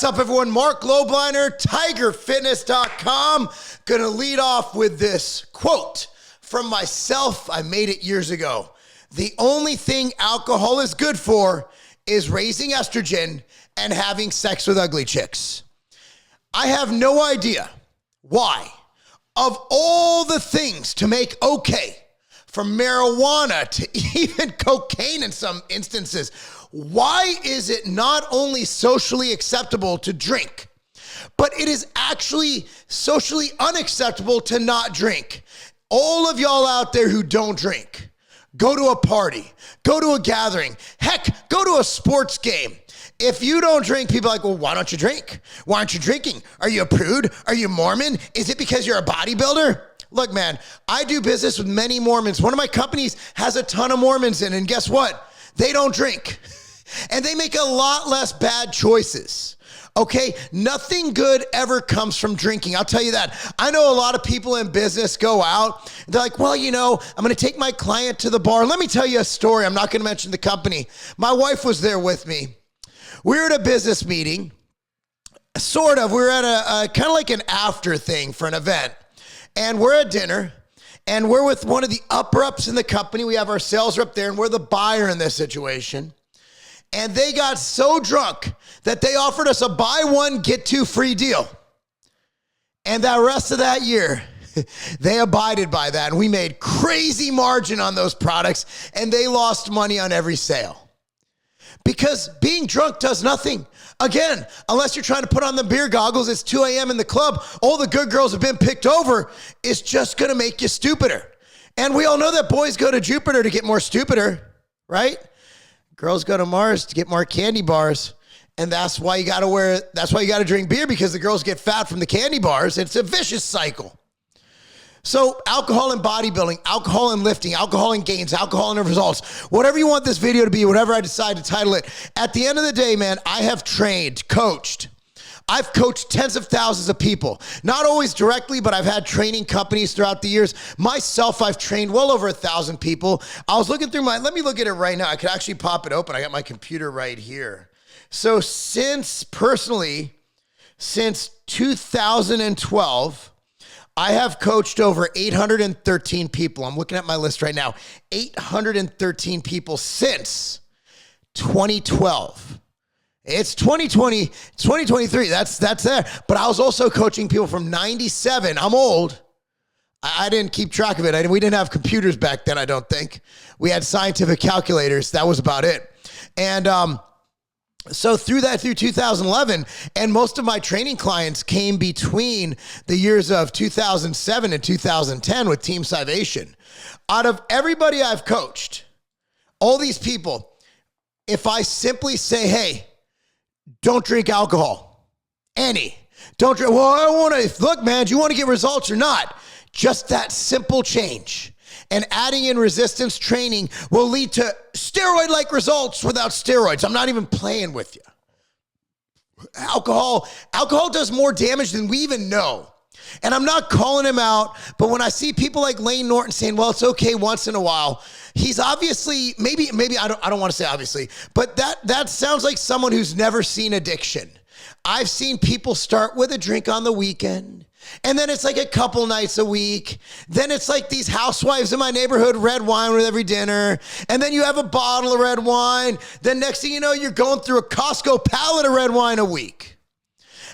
up, everyone? Marc Lobliner, tigerfitness.com. Gonna lead off with this quote from myself. I made it years ago. The only thing alcohol is good for is raising estrogen and having sex with ugly chicks. I have no idea why, of all the things to make okay, from marijuana to even cocaine in some instances, why is it not only socially acceptable to drink, but it is actually socially unacceptable to not drink? All of y'all out there who don't drink, go to a party, go to a gathering, heck, go to a sports game. If you don't drink, people are like, well, why don't you drink? Why aren't you drinking? Are you a prude? Are you Mormon? Is it because you're a bodybuilder? Look, man, I do business with many Mormons. One of my companies has a ton of Mormons in, and guess what? They don't drink. And they make a lot less bad choices. Okay, nothing good ever comes from drinking. I'll tell you that. I know a lot of people in business go out. They're like, well, you know, I'm going to take my client to the bar. Let me tell you a story. I'm not going to mention the company. My wife was there with me. We were at a business meeting, sort of. We were at a kind of like an after thing for an event. And we're at dinner, and we're with one of the upper-ups in the company. We have our sales rep there, and we're the buyer in this situation. And they got so drunk that they offered us a buy one, get two free deal. And that rest of that year, they abided by that. And we made crazy margin on those products, and they lost money on every sale. Because being drunk does nothing. Again, unless you're trying to put on the beer goggles, it's 2 a.m. in the club, all the good girls have been picked over, it's just going to make you stupider. And we all know that boys go to Jupiter to get more stupider, right? Girls go to Mars to get more candy bars. And that's why you got to drink beer, because the girls get fat from the candy bars. It's a vicious cycle. So alcohol and bodybuilding, alcohol and lifting, alcohol and gains, alcohol and results, whatever you want this video to be, whatever I decide to title it. At the end of the day, man, I have trained, coached. I've coached tens of thousands of people, not always directly, but I've had training companies throughout the years. Myself, I've trained well over 1,000 people. I was looking through let me look at it right now. I could actually pop it open. I got my computer right here. So since 2012, I have coached over 813 people. I'm looking at my list right now. 813 people since 2012. It's 2020, it's 2023. That's there. But I was also coaching people from 97. I'm old. I didn't keep track of it. We didn't have computers back then, I don't think. We had scientific calculators. That was about it. And so through 2011, and most of my training clients came between the years of 2007 and 2010 with Team Salvation. Out of everybody I've coached, all these people, if I simply say, hey, don't drink alcohol, don't drink, well, I want to, look, man, do you want to get results or not? Just that simple change. And adding in resistance training will lead to steroid-like results without steroids. I'm not even playing with you. Alcohol does more damage than we even know. And I'm not calling him out, but when I see people like Lane Norton saying, well, it's okay once in a while, he's obviously, maybe I don't want to say obviously, but that sounds like someone who's never seen addiction. I've seen people start with a drink on the weekend, and then it's like a couple nights a week. Then it's like these housewives in my neighborhood, red wine with every dinner. And then you have a bottle of red wine. Then next thing you know, you're going through a Costco pallet of red wine a week.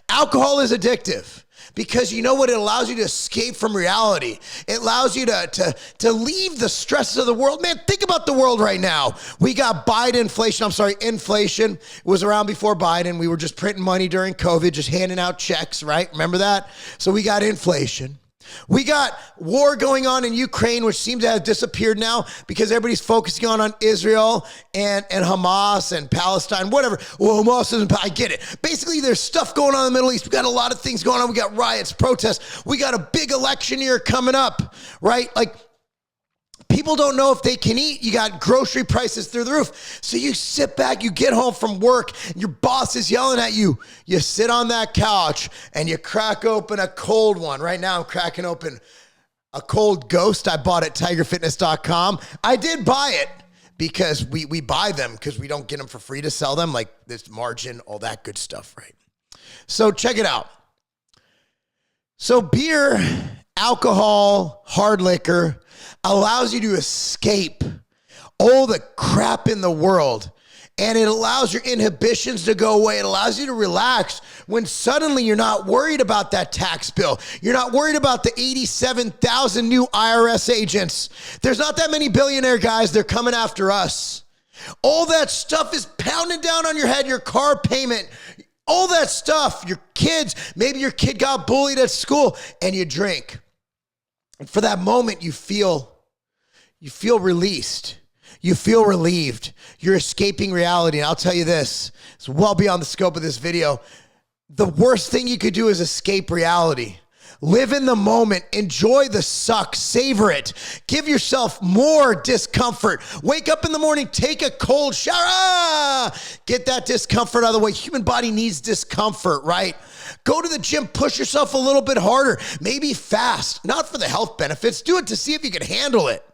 Alcohol is addictive because you know what? It allows you to escape from reality. It allows you to leave the stresses of the world. Man, think about the world right now. We got inflation. It was around before Biden. We were just printing money during COVID, just handing out checks, right? Remember that? So we got inflation. We got war going on in Ukraine, which seems to have disappeared now because everybody's focusing on Israel and Hamas and Palestine, whatever. Well, Hamas isn't, I get it. Basically, there's stuff going on in the Middle East. We got a lot of things going on. We got riots, protests. We got a big election year coming up, right? Like, people don't know if they can eat. You got grocery prices through the roof. So you sit back, you get home from work, and your boss is yelling at you. You sit on that couch and you crack open a cold one. Right now I'm cracking open a cold Ghost I bought at tigerfitness.com. I did buy it because we buy them because we don't get them for free to sell them, like this margin, all that good stuff, right? So check it out. So beer, alcohol, hard liquor allows you to escape all the crap in the world. And it allows your inhibitions to go away. It allows you to relax when suddenly you're not worried about that tax bill. You're not worried about the 87,000 new IRS agents. There's not that many billionaire guys. They're coming after us. All that stuff is pounding down on your head, your car payment, all that stuff, your kids. Maybe your kid got bullied at school and you drink. And for that moment, you feel released. You feel relieved. You're escaping reality. And I'll tell you this, it's well beyond the scope of this video. The worst thing you could do is escape reality. Live in the moment. Enjoy the suck. Savor it. Give yourself more discomfort. Wake up in the morning. Take a cold shower. Get that discomfort out of the way. Human body needs discomfort, right? Go to the gym. Push yourself a little bit harder. Maybe fast. Not for the health benefits. Do it to see if you can handle it.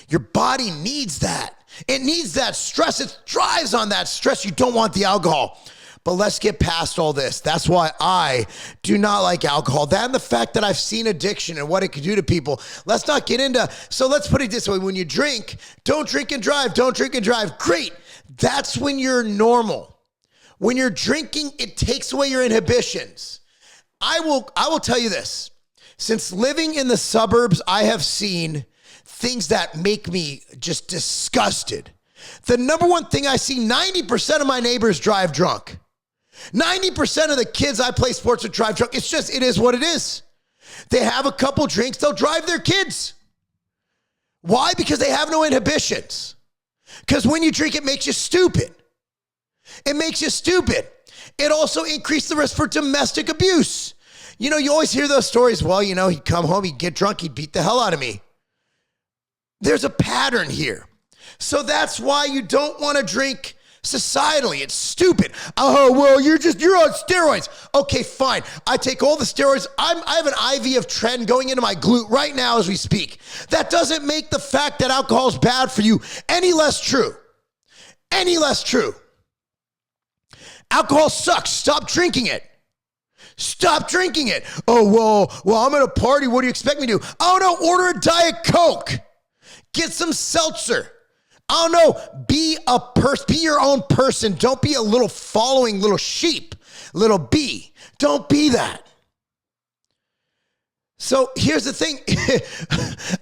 Your body needs that. It needs that stress. It thrives on that stress. You don't want the alcohol. But let's get past all this. That's why I do not like alcohol. That and the fact that I've seen addiction and what it can do to people. Let's not get into, so let's put it this way. When you drink, don't drink and drive. Don't drink and drive. Great. That's when you're normal. When you're drinking, it takes away your inhibitions. I will tell you this. Since living in the suburbs, I have seen things that make me just disgusted. The number one thing I see, 90% of my neighbors drive drunk. 90% of the kids I play sports with drive drunk. It is what it is. They have a couple drinks, they'll drive their kids. Why? Because they have no inhibitions. Because when you drink, it makes you stupid. It makes you stupid. It also increases the risk for domestic abuse. You know, you always hear those stories. Well, you know, he'd come home, he'd get drunk, he'd beat the hell out of me. There's a pattern here. So that's why you don't want to drink societally. It's stupid. Oh, well, you're on steroids. Okay, fine. I take all the steroids. I have an IV of Tren going into my glute right now as we speak. That doesn't make the fact that alcohol is bad for you any less true. Any less true. Alcohol sucks. Stop drinking it. Stop drinking it. Oh, well, I'm at a party. What do you expect me to do? Oh, no, order a Diet Coke. Get some seltzer. I don't know. Be your own person. Don't be a little following, little sheep, little bee. Don't be that. So here's the thing.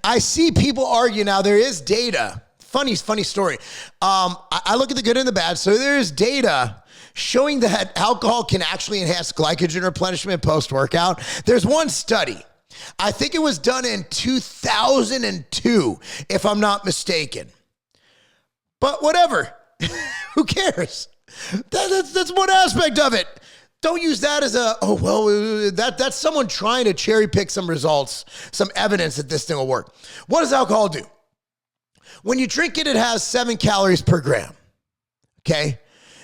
I see people argue now. There is data. Funny story. I look at the good and the bad. So there is data showing that alcohol can actually enhance glycogen replenishment post-workout. There's one study. I think it was done in 2002, if I'm not mistaken. But whatever. Who cares? That's one aspect of it. Don't use that as that's someone trying to cherry pick some results, some evidence that this thing will work. What does alcohol do? When you drink it, it has 7 calories per gram. Okay?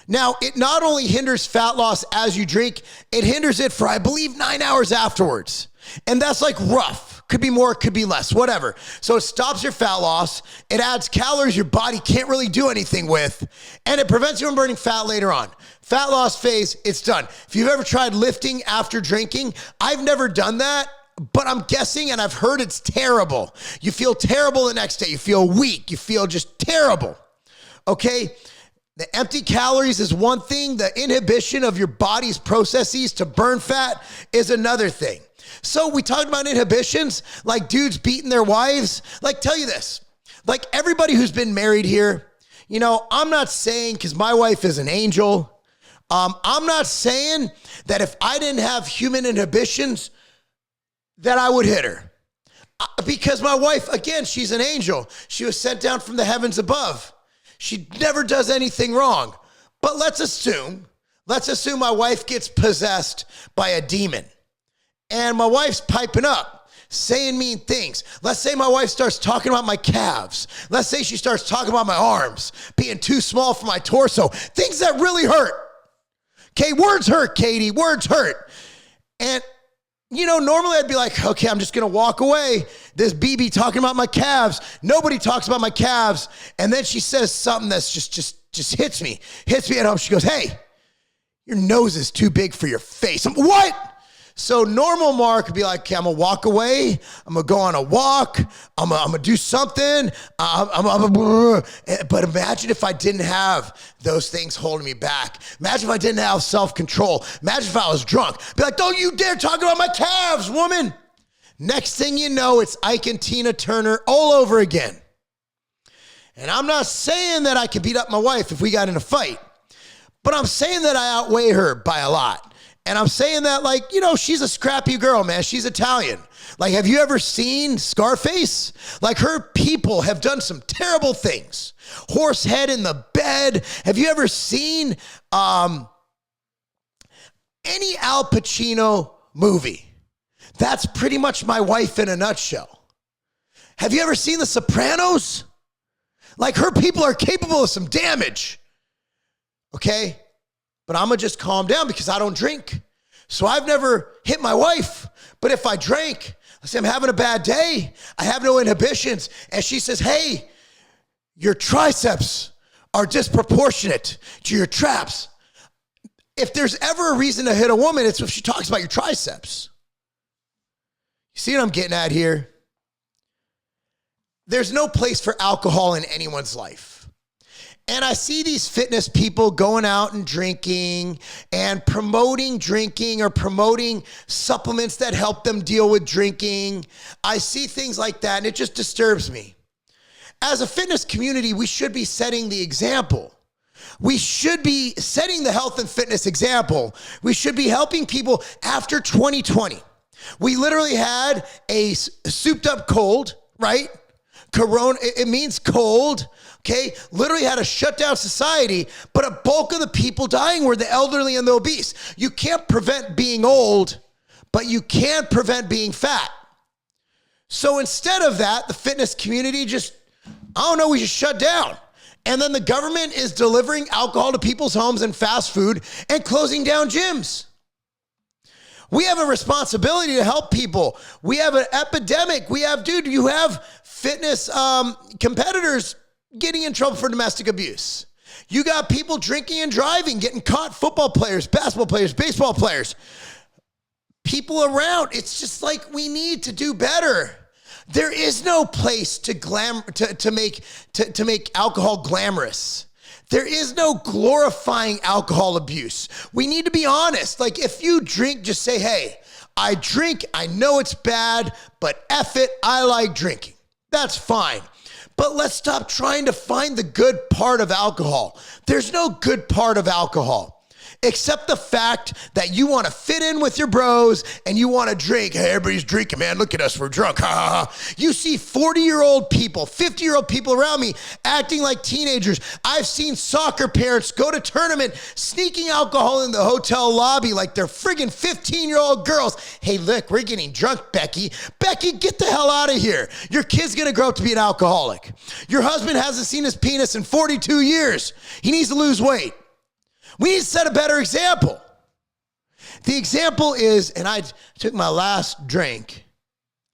Now, it not only hinders fat loss as you drink, it hinders it for, I believe, 9 hours afterwards. And that's like rough. Could be more, could be less, whatever. So it stops your fat loss. It adds calories your body can't really do anything with. And it prevents you from burning fat later on. Fat loss phase, it's done. If you've ever tried lifting after drinking, I've never done that, but I'm guessing and I've heard it's terrible. You feel terrible the next day. You feel weak. You feel just terrible. Okay? The empty calories is one thing. The inhibition of your body's processes to burn fat is another thing. So we talked about inhibitions, like dudes beating their wives. Like, tell you this, like everybody who's been married here, you know, I'm not saying, because my wife is an angel, I'm not saying that if I didn't have human inhibitions, that I would hit her. Because my wife, again, she's an angel. She was sent down from the heavens above. She never does anything wrong. But let's assume my wife gets possessed by a demon. And my wife's piping up, saying mean things. Let's say my wife starts talking about my calves. Let's say she starts talking about my arms being too small for my torso. Things that really hurt. Okay, words hurt, Katie. Words hurt. And, you know, normally I'd be like, okay, I'm just going to walk away. This BB talking about my calves. Nobody talks about my calves. And then she says something that's just hits me at home. She goes, hey, Your nose is too big for your face. What? So normal Marc would be like, okay, I'm going to walk away. I'm going to go on a walk. I'm going to do something. But imagine if I didn't have those things holding me back. Imagine if I didn't have self-control. Imagine if I was drunk. Be like, don't you dare talk about my calves, woman. Next thing you know, it's Ike and Tina Turner all over again. And I'm not saying that I could beat up my wife if we got in a fight, but I'm saying that I outweigh her by a lot. And I'm saying that, like, you know, she's a scrappy girl, man. She's Italian. Like, have you ever seen Scarface? Like, her people have done some terrible things. Horse head in the bed. Have you ever seen any Al Pacino movie? That's pretty much my wife in a nutshell. Have you ever seen The Sopranos? Like, her people are capable of some damage. Okay? But I'm going to just calm down because I don't drink. So I've never hit my wife. But if I drank, let's say I'm having a bad day, I have no inhibitions, and she says, hey, your triceps are disproportionate to your traps. If there's ever a reason to hit a woman, it's if she talks about your triceps. You see what I'm getting at here? There's no place for alcohol in anyone's life. And I see these fitness people going out and drinking and promoting drinking or promoting supplements that help them deal with drinking. I see things like that, and it just disturbs me. As a fitness community, we should be setting the example. We should be setting the health and fitness example. We should be helping people after 2020. We literally had a souped up cold, right? Corona, it means cold. Okay, literally had a shut down society, but a bulk of the people dying were the elderly and the obese. You can't prevent being old, but you can prevent being fat. So instead of that, the fitness community just, I don't know, we just shut down. And then the government is delivering alcohol to people's homes and fast food and closing down gyms. We have a responsibility to help people. We have an epidemic. We have, dude, you have fitness competitors getting in trouble for domestic abuse. You got people drinking and driving, getting caught, football players, basketball players, baseball players, people around. It's just like we need to do better. There is no place to make alcohol glamorous. There is no glorifying alcohol abuse. We need to be honest. Like, if you drink, just say, hey, I drink, I know it's bad, but F it, I like drinking. That's fine. But let's stop trying to find the good part of alcohol. There's no good part of alcohol, except the fact that you want to fit in with your bros and you want to drink. Hey, everybody's drinking, man. Look at us. We're drunk. Ha, ha, ha. You see 40-year-old people, 50-year-old people around me acting like teenagers. I've seen soccer parents go to tournament sneaking alcohol in the hotel lobby like they're friggin' 15-year-old girls. Hey, look, we're getting drunk, Becky. Becky, get the hell out of here. Your kid's going to grow up to be an alcoholic. Your husband hasn't seen his penis in 42 years. He needs to lose weight. We need to set a better example. The example is, and I took my last drink.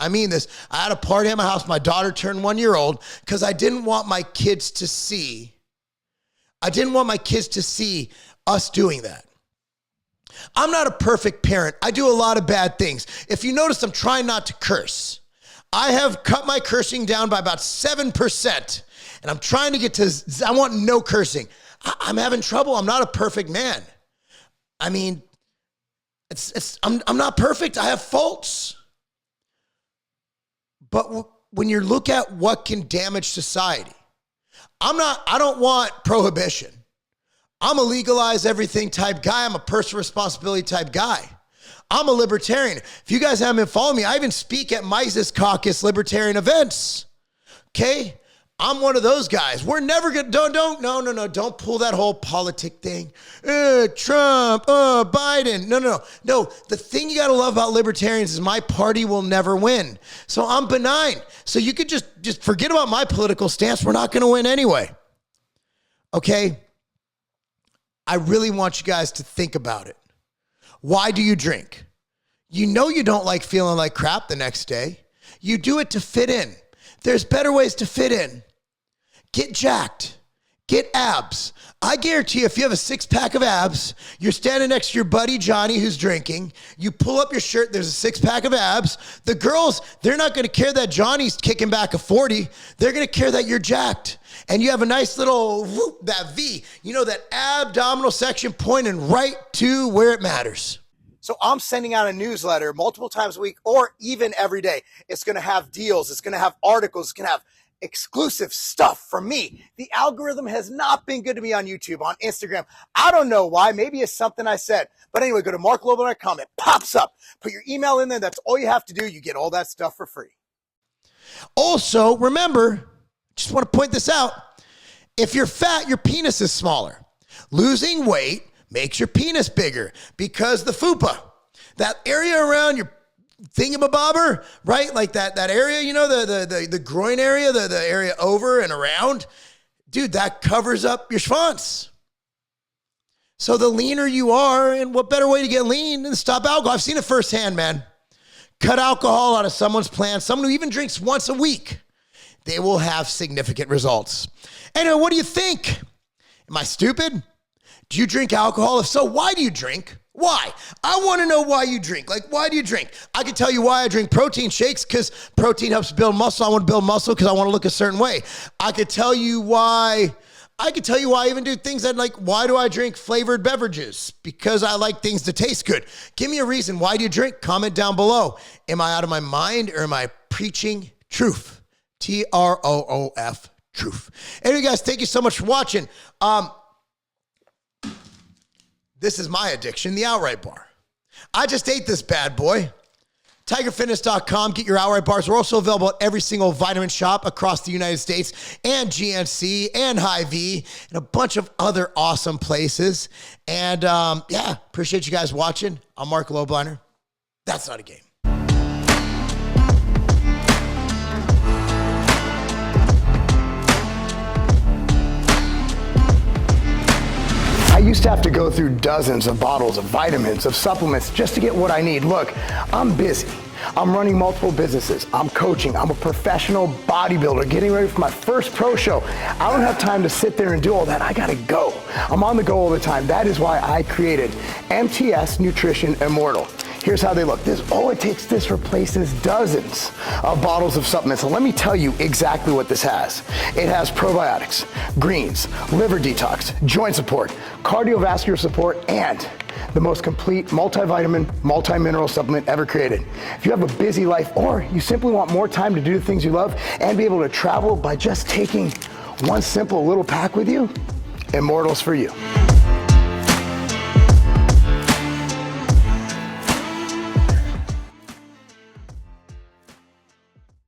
I mean this. I had a party at my house. My daughter turned 1 year old because I didn't want my kids to see. I didn't want my kids to see us doing that. I'm not a perfect parent. I do a lot of bad things. If you notice, I'm trying not to curse. I have cut my cursing down by about 7%, and I'm trying to get to, I want no cursing. I'm having trouble. I'm not a perfect man. I mean, I'm not perfect. I have faults. But when you look at what can damage society, I don't want prohibition. I'm a legalize everything type guy. I'm a personal responsibility type guy. I'm a libertarian. If you guys haven't been following me, I even speak at Mises Caucus libertarian events. Okay? I'm one of those guys. We're never going to, don't pull that whole politic thing. Trump, Biden. No. The thing you got to love about libertarians is my party will never win. So I'm benign. So you could just forget about my political stance. We're not going to win anyway. Okay? I really want you guys to think about it. Why do you drink? You know you don't like feeling like crap the next day. You do it to fit in. There's better ways to fit in. Get jacked. Get abs. I guarantee you, if you have a 6-pack of abs, you're standing next to your buddy Johnny who's drinking, you pull up your shirt, there's a 6-pack of abs. The girls, they're not gonna care that Johnny's kicking back a 40. They're gonna care that you're jacked. And you have a nice little whoop, that V, you know, that abdominal section pointing right to where it matters. So I'm sending out a newsletter multiple times a week or even every day. It's gonna have deals, it's gonna have articles, it's gonna have exclusive stuff from me. The algorithm has not been good to me on YouTube, on Instagram. I don't know why. Maybe it's something I said. But anyway, go to marclobliner.com. It pops up. Put your email in there. That's all you have to do. You get all that stuff for free. Also, remember, just want to point this out. If you're fat, your penis is smaller. Losing weight makes your penis bigger because the fupa, that area around your thingamabobber, right? Like that area, you know, the groin area, the area over and around. Dude, that covers up your schwanz. So the leaner you are, and what better way to get lean than stop alcohol? I've seen it firsthand, man. Cut alcohol out of someone's plan. Someone who even drinks once a week, they will have significant results. Anyway, what do you think? Am I stupid? Do you drink alcohol? If so, why do you drink? Why? I want to know why you drink. Like, why do you drink? I can tell you why I drink protein shakes, because protein helps build muscle. I want to build muscle because I want to look a certain way. I could tell you why I even do things that, like, why do I drink flavored beverages? Because I like things to taste good. Give me a reason. Why do you drink? Comment down below. Am I out of my mind or am I preaching truth? Troof, truth. Anyway, guys, thank you so much for watching. This is my addiction, the Outright Bar. I just ate this bad boy. tigerfitness.com. Get your Outright Bars. We're also available at every single vitamin shop across the United States, and GNC and Hy-Vee and a bunch of other awesome places. And yeah, appreciate you guys watching. I'm Marc Lobliner. That's not a game. I used to have to go through dozens of bottles of vitamins, of supplements, just to get what I need. Look, I'm busy. I'm running multiple businesses. I'm coaching. I'm a professional bodybuilder, getting ready for my first pro show. I don't have time to sit there and do all that. I gotta go. I'm on the go all the time. That is why I created MTS Nutrition Immortal. Here's how they look. This replaces dozens of bottles of supplements. So let me tell you exactly what this has. It has probiotics, greens, liver detox, joint support, cardiovascular support, and the most complete multivitamin, multi-mineral supplement ever created. If you have a busy life or you simply want more time to do the things you love and be able to travel by just taking one simple little pack with you, Immortals for you.